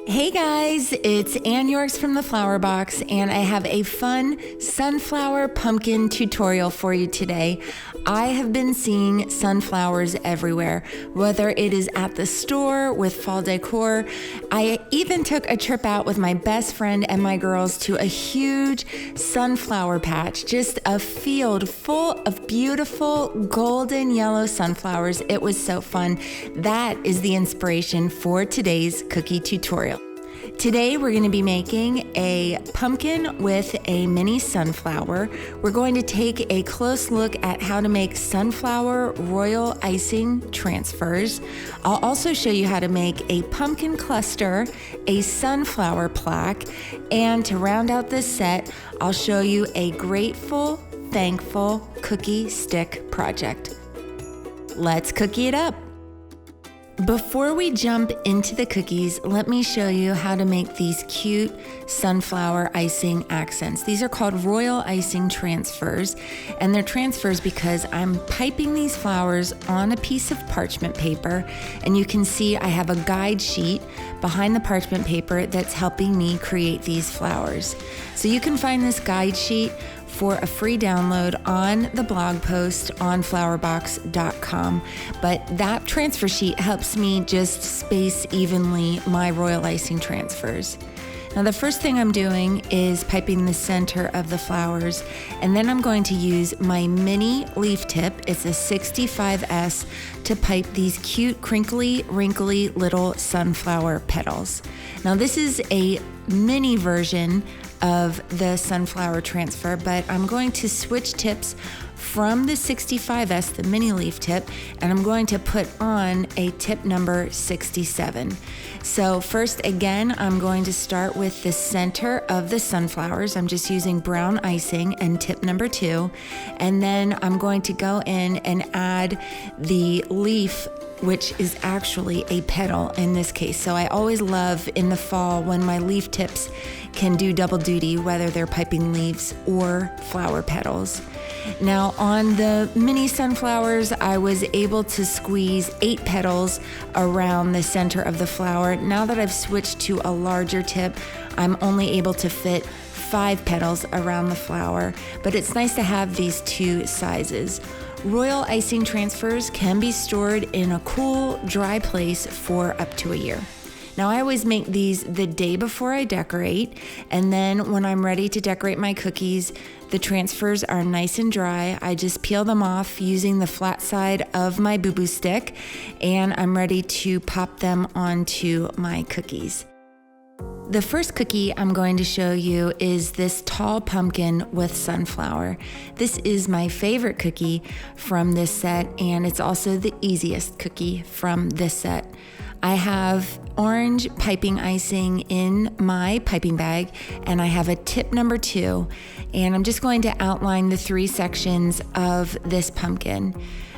Hey guys, it's Ann Yorks from the Flower Box, and I have a fun sunflower pumpkin tutorial for you today. I have been seeing sunflowers everywhere, whether it is at the store with fall decor. I even took a trip out with my best friend and my girls to a huge sunflower patch, just a field full of beautiful golden yellow sunflowers. It was so fun. That is the inspiration for today's cookie tutorial. Today we're going to be making a pumpkin with a mini sunflower. We're going to take a close look at how to make sunflower royal icing transfers. I'll also show you how to make a pumpkin cluster, a sunflower plaque, and to round out this set, I'll show you a grateful, thankful cookie stick project. Let's cookie it up. Before we jump into the cookies, let me show you how to make these cute sunflower icing accents. These are called royal icing transfers, and they're transfers because I'm piping these flowers on a piece of parchment paper, and you can see I have a guide sheet behind the parchment paper that's helping me create these flowers. So you can find this guide sheet for a free download on the blog post on flowerbox.com. But that transfer sheet helps me just space evenly my royal icing transfers. Now the first thing I'm doing is piping the center of the flowers, and then I'm going to use my mini leaf tip, it's a 65S, to pipe these cute crinkly, wrinkly little sunflower petals. Now this is a mini version of the sunflower transfer, but I'm going to switch tips from the 65S, the mini leaf tip, and I'm going to put on a tip number 67. So first, again, I'm going to start with the center of the sunflowers. I'm just using brown icing and tip number 2. And then I'm going to go in and add the leaf, which is actually a petal in this case. So I always love in the fall when my leaf tips can do double duty, whether they're piping leaves or flower petals. Now on the mini sunflowers, I was able to squeeze 8 petals around the center of the flower. Now that I've switched to a larger tip, I'm only able to fit 5 petals around the flower, but it's nice to have these 2 sizes. Royal icing transfers can be stored in a cool, dry place for up to a year. Now I always make these the day before I decorate, and then when I'm ready to decorate my cookies, the transfers are nice and dry. I just peel them off using the flat side of my boo-boo stick, and I'm ready to pop them onto my cookies. The first cookie I'm going to show you is this tall pumpkin with sunflower. This is my favorite cookie from this set, and it's also the easiest cookie from this set. I have orange piping icing in my piping bag, and I have a tip number 2, and I'm just going to outline the 3 sections of this pumpkin.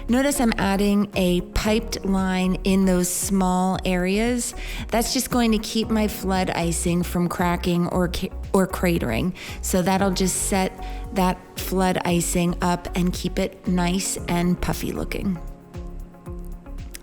Notice I'm adding a piped line in those small areas. That's just going to keep my flood icing from cracking or cratering. So that'll just set that flood icing up and keep it nice and puffy looking.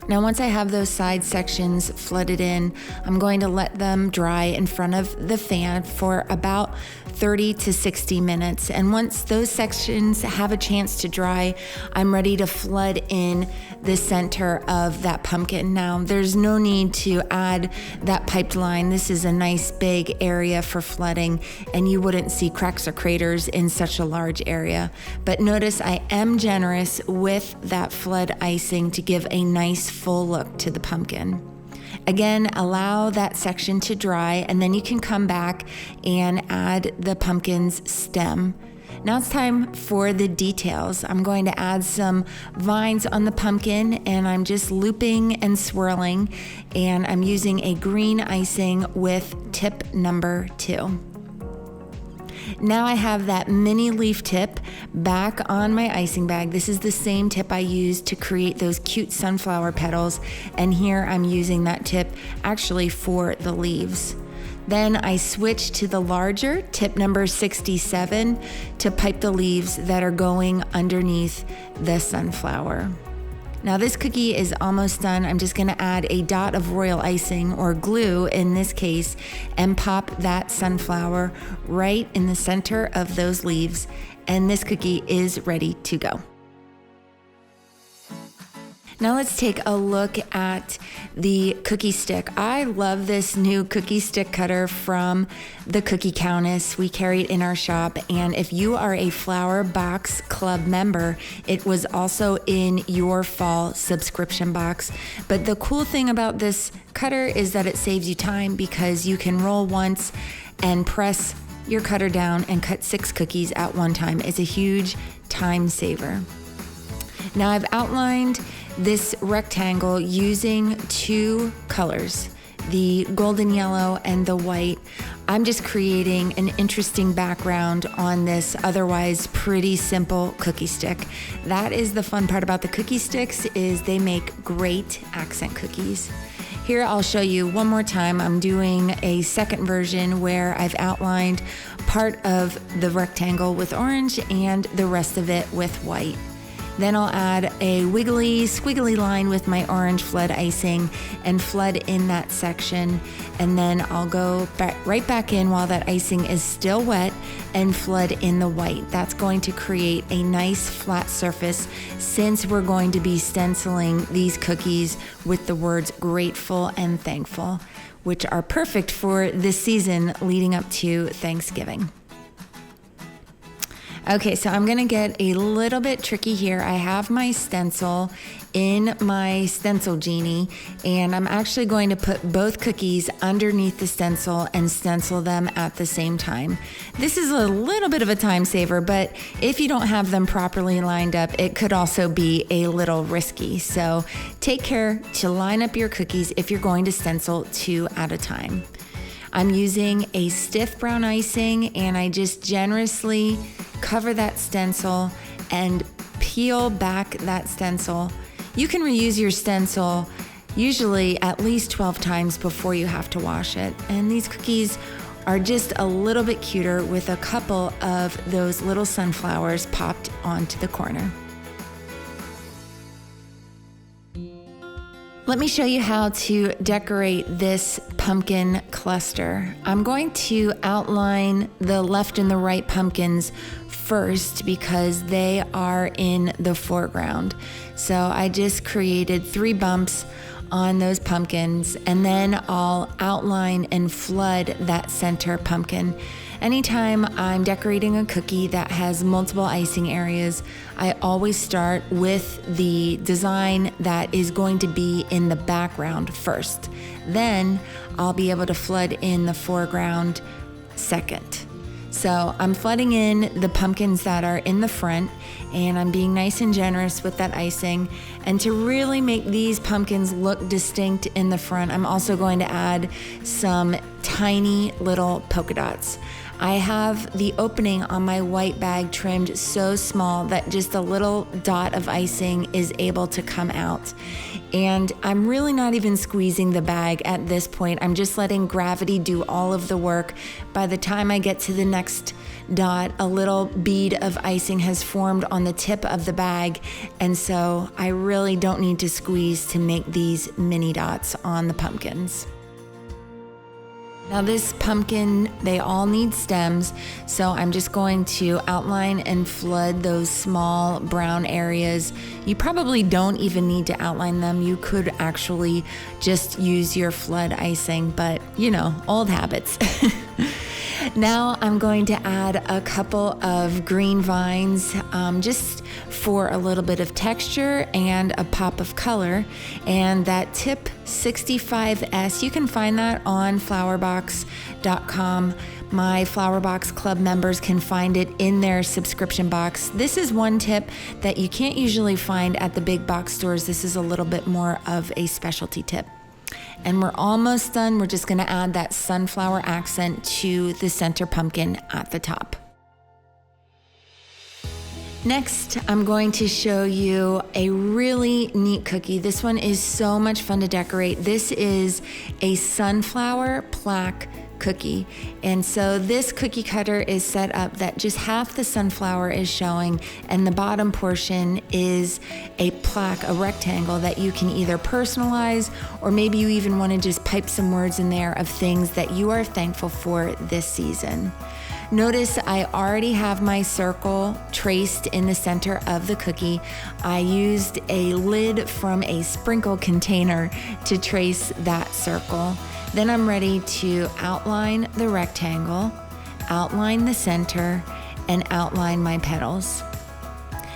Now once I have those side sections flooded in, I'm going to let them dry in front of the fan for about 30 to 60 minutes. And once those sections have a chance to dry, I'm ready to flood in the center of that pumpkin. Now there's no need to add that piped line. This is a nice big area for flooding, and you wouldn't see cracks or craters in such a large area. But notice I am generous with that flood icing to give a nice full look to the pumpkin. Again, allow that section to dry, and then you can come back and add the pumpkin's stem. Now it's time for the details. I'm going to add some vines on the pumpkin, and I'm just looping and swirling, and I'm using a green icing with tip number 2. Now I have that mini leaf tip back on my icing bag. This is the same tip I used to create those cute sunflower petals, and here I'm using that tip actually for the leaves. Then I switch to the larger tip number 67 to pipe the leaves that are going underneath the sunflower. Now this cookie is almost done. I'm just gonna add a dot of royal icing, or glue in this case, and pop that sunflower right in the center of those leaves, and this cookie is ready to go. Now let's take a look at the cookie stick. I love this new cookie stick cutter from the Cookie Countess. We carry it in our shop, and if you are a Flower Box Club member, it was also in your fall subscription box. But the cool thing about this cutter is that it saves you time, because you can roll once and press your cutter down and cut 6 cookies at one time. It's a huge time saver. Now I've outlined this rectangle using 2 colors, the golden yellow and the white. I'm just creating an interesting background on this otherwise pretty simple cookie stick. That is the fun part about the cookie sticks, is they make great accent cookies. Here I'll show you one more time. I'm doing a second version where I've outlined part of the rectangle with orange and the rest of it with white. Then I'll add a wiggly, squiggly line with my orange flood icing and flood in that section. And then I'll go right back in while that icing is still wet and flood in the white. That's going to create a nice flat surface, since we're going to be stenciling these cookies with the words grateful and thankful, which are perfect for this season leading up to Thanksgiving. Okay, so I'm gonna get a little bit tricky here. I have my stencil in my stencil genie, and I'm actually going to put both cookies underneath the stencil and stencil them at the same time. This is a little bit of a time saver, but if you don't have them properly lined up, it could also be a little risky. So take care to line up your cookies if you're going to stencil 2 at a time. I'm using a stiff brown icing, and I just generously cover that stencil and peel back that stencil. You can reuse your stencil usually at least 12 times before you have to wash it. And these cookies are just a little bit cuter with a couple of those little sunflowers popped onto the corner. Let me show you how to decorate this pumpkin cluster. I'm going to outline the left and the right pumpkins first because they are in the foreground. So I just created 3 bumps on those pumpkins, and then I'll outline and flood that center pumpkin. Anytime I'm decorating a cookie that has multiple icing areas, I always start with the design that is going to be in the background first. Then I'll be able to flood in the foreground second. So I'm flooding in the pumpkins that are in the front, and I'm being nice and generous with that icing. And to really make these pumpkins look distinct in the front, I'm also going to add some tiny little polka dots. I have the opening on my white bag trimmed so small that just a little dot of icing is able to come out. And I'm really not even squeezing the bag at this point. I'm just letting gravity do all of the work. By the time I get to the next dot, a little bead of icing has formed on the tip of the bag. And so I really don't need to squeeze to make these mini dots on the pumpkins. Now this pumpkin, they all need stems, so I'm just going to outline and flood those small brown areas. You probably don't even need to outline them. You could actually just use your flood icing, but you know, old habits. Now I'm going to add a couple of green vines just for a little bit of texture and a pop of color. And that tip 65S, you can find that on flowerbox.com. My Flowerbox Club members can find it in their subscription box. This is one tip that you can't usually find at the big box stores. This is a little bit more of a specialty tip. And we're almost done. We're just gonna add that sunflower accent to the center pumpkin at the top. Next, I'm going to show you a really neat cookie. This one is so much fun to decorate. This is a sunflower plaque cookie. And so this cookie cutter is set up that just half the sunflower is showing, and the bottom portion is a plaque, a rectangle that you can either personalize, or maybe you even want to just pipe some words in there of things that you are thankful for this season. Notice I already have my circle traced in the center of the cookie. I used a lid from a sprinkle container to trace that circle. Then I'm ready to outline the rectangle, outline the center, and outline my petals.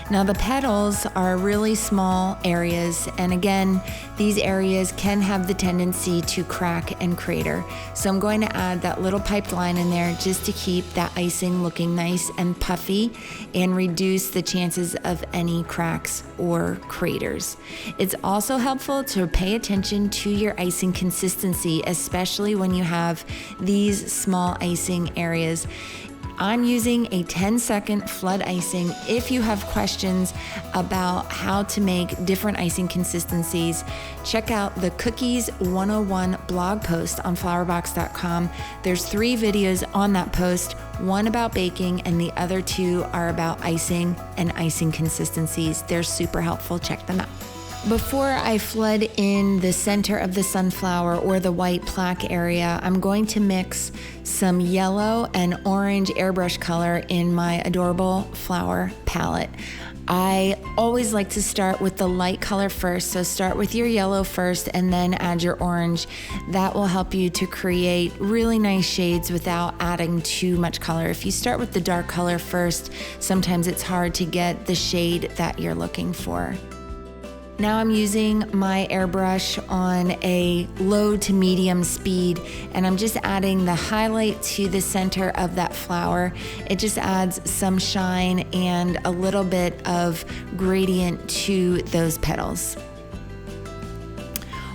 Now the petals are really small areas, and again, these areas can have the tendency to crack and crater. So I'm going to add that little piped line in there just to keep that icing looking nice and puffy and reduce the chances of any cracks or craters. It's also helpful to pay attention to your icing consistency, especially when you have these small icing areas. I'm using a 10-second flood icing. If you have questions about how to make different icing consistencies, check out the Cookies 101 blog post on flowerbox.com. There's 3 videos on that post, one about baking and the other 2 are about icing and icing consistencies. They're super helpful. Check them out. Before I flood in the center of the sunflower or the white plaque area, I'm going to mix some yellow and orange airbrush color in my adorable flower palette. I always like to start with the light color first, so start with your yellow first and then add your orange. That will help you to create really nice shades without adding too much color. If you start with the dark color first, sometimes it's hard to get the shade that you're looking for. Now I'm using my airbrush on a low to medium speed, and I'm just adding the highlight to the center of that flower. It just adds some shine and a little bit of gradient to those petals.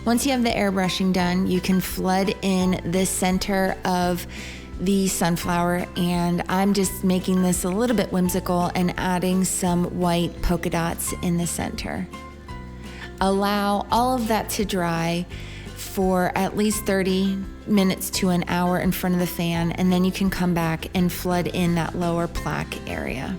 Once you have the airbrushing done, you can flood in the center of the sunflower, and I'm just making this a little bit whimsical and adding some white polka dots in the center. Allow all of that to dry for at least 30 minutes to an hour in front of the fan, and then you can come back and flood in that lower plaque area.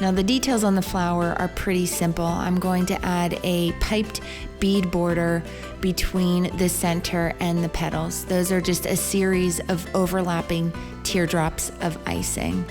Now the details on the flower are pretty simple. I'm going to add a piped bead border between the center and the petals. Those are just a series of overlapping teardrops of icing.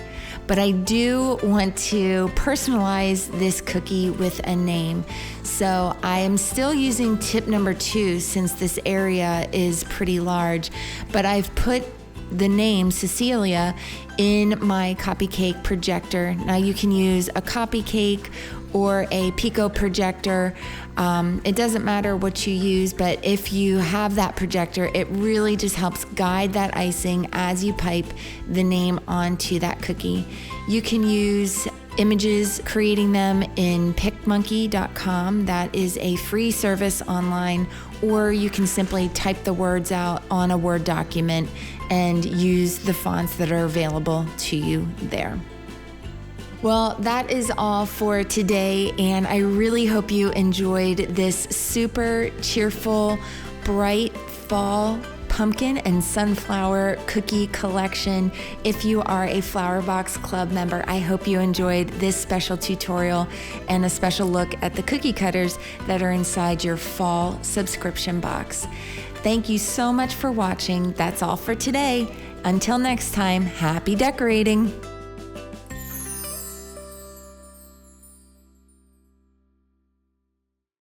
But I do want to personalize this cookie with a name. So I am still using tip number 2 since this area is pretty large, but I've put the name Cecilia in my copy cake projector. Now you can use a copy cake or a Pico projector. It doesn't matter what you use, but if you have that projector, it really just helps guide that icing as you pipe the name onto that cookie. You can use images, creating them in picmonkey.com. That is a free service online, or you can simply type the words out on a Word document and use the fonts that are available to you there. Well, that is all for today, and I really hope you enjoyed this super cheerful, bright fall pumpkin and sunflower cookie collection. If you are a Flower Box Club member, I hope you enjoyed this special tutorial and a special look at the cookie cutters that are inside your fall subscription box. Thank you so much for watching. That's all for today. Until next time, happy decorating.